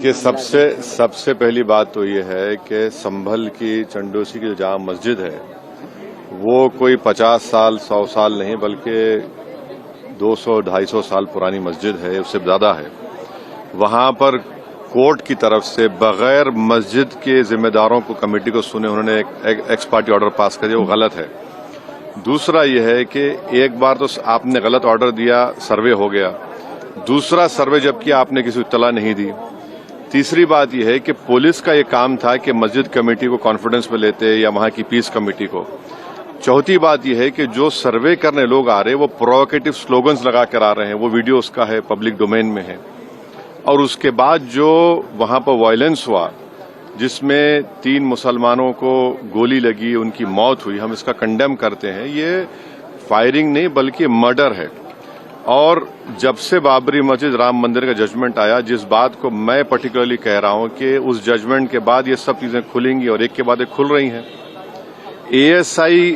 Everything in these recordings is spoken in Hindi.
देखिए, सबसे पहली बात तो ये है कि संभल की चंडोसी की जो जामा मस्जिद है वो कोई 50 साल 100 साल नहीं बल्कि 200-250 साल पुरानी मस्जिद है, उससे ज्यादा है। वहां पर कोर्ट की तरफ से बगैर मस्जिद के जिम्मेदारों को कमेटी को सुने उन्होंने एक एक्स पार्टी ऑर्डर पास कर दिया, वो गलत है। दूसरा यह है कि एक बार तो आपने गलत ऑर्डर दिया, सर्वे हो गया, दूसरा सर्वे जब किया आपने किसी को इत्तला नहीं दी। तीसरी बात यह है कि पुलिस का ये काम था कि मस्जिद कमेटी को कॉन्फिडेंस में लेते या वहां की पीस कमेटी को। चौथी बात यह है कि जो सर्वे करने लोग आ रहे हैं वो प्रोवोकेटिव स्लोगन्स लगा कर आ रहे हैं, वो वीडियो उसका है, पब्लिक डोमेन में है। और उसके बाद जो वहां पर वायलेंस हुआ जिसमें 3 मुसलमानों को गोली लगी, उनकी मौत हुई, हम इसका कंडेम करते हैं। ये फायरिंग नहीं बल्कि मर्डर है। और जब से बाबरी मस्जिद राम मंदिर का जजमेंट आया, जिस बात को मैं पर्टिकुलरली कह रहा हूं कि उस जजमेंट के बाद ये सब चीजें खुलेंगी और एक के बाद एक खुल रही हैं। एएसआई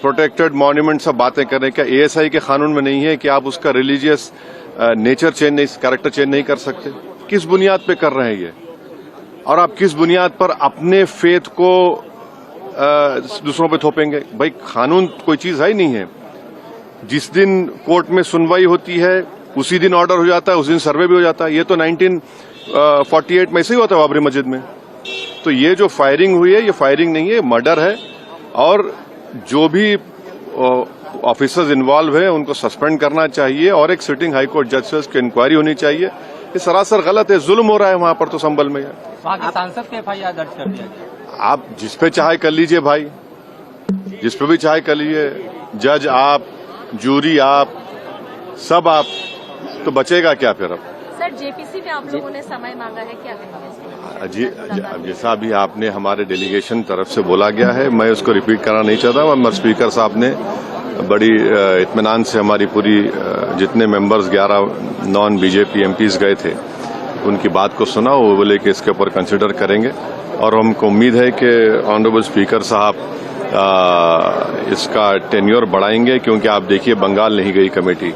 प्रोटेक्टेड मॉन्यूमेंट सब बातें कर रहे हैं, क्या एएसआई के कानून में नहीं है कि आप उसका रिलीजियस नेचर चेंज नहीं, कैरेक्टर चेंज नहीं कर सकते? किस बुनियाद पे कर रहे हैं ये? और आप किस बुनियाद पर अपने फेथ को दूसरों पे थोपेंगे? भाई, कानून कोई चीज है ही नहीं है। जिस दिन कोर्ट में सुनवाई होती है उसी दिन ऑर्डर हो जाता है, उस दिन सर्वे भी हो जाता है। ये तो 1948 में ऐसे ही हुआ था बाबरी मस्जिद में। तो ये जो फायरिंग हुई है ये फायरिंग नहीं है, मर्डर है। और जो भी ऑफिसर्स इन्वॉल्व है उनको सस्पेंड करना चाहिए और एक सिटिंग हाईकोर्ट जज से उसकी इंक्वायरी होनी चाहिए। ये सरासर गलत है, जुल्म हो रहा है वहां पर। तो संभल में वहां के सांसद के एफआईआर दर्ज कर दिया गया। आप जिस पे चाहे कर लीजिए भाई, जिस पे भी चाहे कर लीजिए, जज आप, जूरी आप, सब आप, तो बचेगा क्या फिर? अब सर, जेपीसी में आप लोगों ने समय मांगा है, क्या कहेंगे? जी, जैसा अभी आपने हमारे डेलीगेशन तरफ से बोला गया है, मैं उसको रिपीट करना नहीं चाहता। मगर स्पीकर साहब ने बड़ी इत्मीनान से हमारी पूरी जितने मेंबर्स 11 नॉन बीजेपी एमपीज गए थे उनकी बात को सुना। वो बोले कि इसके ऊपर कंसिडर करेंगे और हमको उम्मीद है कि ऑनरेबल स्पीकर साहब इसका टेन्योर बढ़ाएंगे। क्योंकि आप देखिए, बंगाल नहीं गई कमेटी,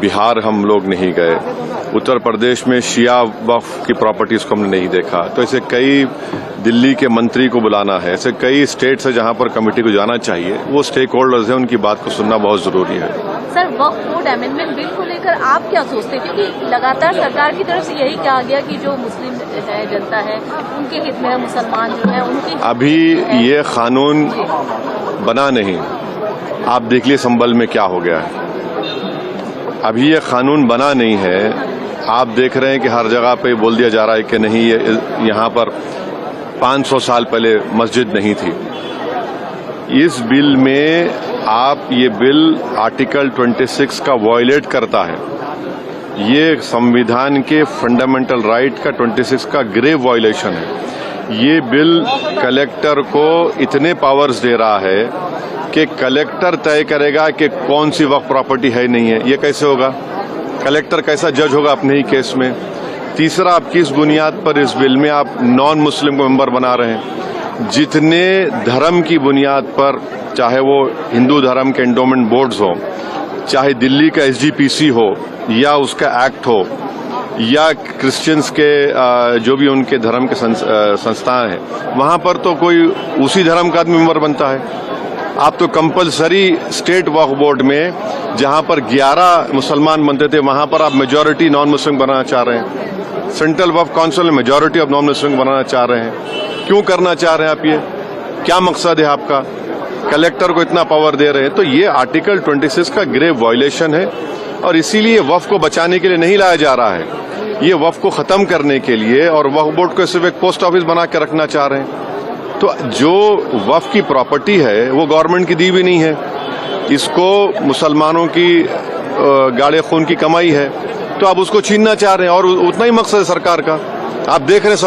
बिहार हम लोग नहीं गए, उत्तर प्रदेश में शिया वक्फ की प्रॉपर्टीज को हमने नहीं देखा। तो ऐसे कई, दिल्ली के मंत्री को बुलाना है, ऐसे कई स्टेट्स है जहां पर कमेटी को जाना चाहिए। वो स्टेक होल्डर्स हैं, उनकी बात को सुनना बहुत जरूरी है। सर, वक्फ बोर्ड अमेंडमेंट बिल को लेकर आप क्या सोचते हैं? क्योंकि लगातार सरकार की तरफ से यही कहा गया कि जो मुस्लिम है, जनता है, उनके हित में है, मुसलमान जो है उनके अभी ये कानून बना नहीं। आप देख लिए संभल में क्या हो गया है। अभी ये कानून बना नहीं है। आप देख रहे हैं कि हर जगह पे बोल दिया जा रहा है कि नहीं, ये यहाँ पर 500 साल पहले मस्जिद नहीं थी। इस बिल में ये बिल आर्टिकल 26 का वायलेट करता है। ये संविधान के फंडामेंटल राइट का 26 का ग्रेव वायलेशन है। ये बिल कलेक्टर को इतने पावर्स दे रहा है कि कलेक्टर तय करेगा कि कौन सी वक्फ प्रॉपर्टी है नहीं है। ये कैसे होगा? कलेक्टर कैसा जज होगा अपने ही केस में? तीसरा, आप किस बुनियाद पर इस बिल में आप नॉन मुस्लिम को मेंबर बना रहे हैं? जितने धर्म की बुनियाद पर, चाहे वो हिंदू धर्म के एंडोमेंट बोर्ड्स हो, चाहे दिल्ली का एसजीपीसी हो या उसका एक्ट हो, या क्रिश्चियंस के जो भी उनके धर्म के संस्थान हैं, वहां पर तो कोई उसी धर्म का आदमी मेंबर बनता है। आप तो कंपलसरी स्टेट वक्फ बोर्ड में जहां पर 11 मुसलमान बनते थे, वहां पर आप मेजॉरिटी नॉन मुस्लिम बनाना चाह रहे हैं। सेंट्रल वक्फ काउंसिल में मेजॉरिटी ऑफ नॉन मुस्लिम बनाना चाह रहे हैं। क्यों करना चाह रहे हैं आप? ये क्या मकसद है आपका? कलेक्टर को इतना पावर दे रहे हैं। तो ये आर्टिकल 26 का ग्रेव वायलेशन है और इसीलिए वक्फ को बचाने के लिए नहीं लाया जा रहा है। ये वक्फ को खत्म करने के लिए, और वक्फ बोर्ड को सिर्फ एक पोस्ट ऑफिस बना के रखना चाह रहे हैं। तो जो वक्फ की प्रॉपर्टी है वो गवर्नमेंट की दी भी नहीं है, इसको मुसलमानों की गाड़े खून की कमाई है, तो आप उसको छीनना चाह रहे हैं। और उतना ही मकसद है सरकार का। आप देख रहे हैं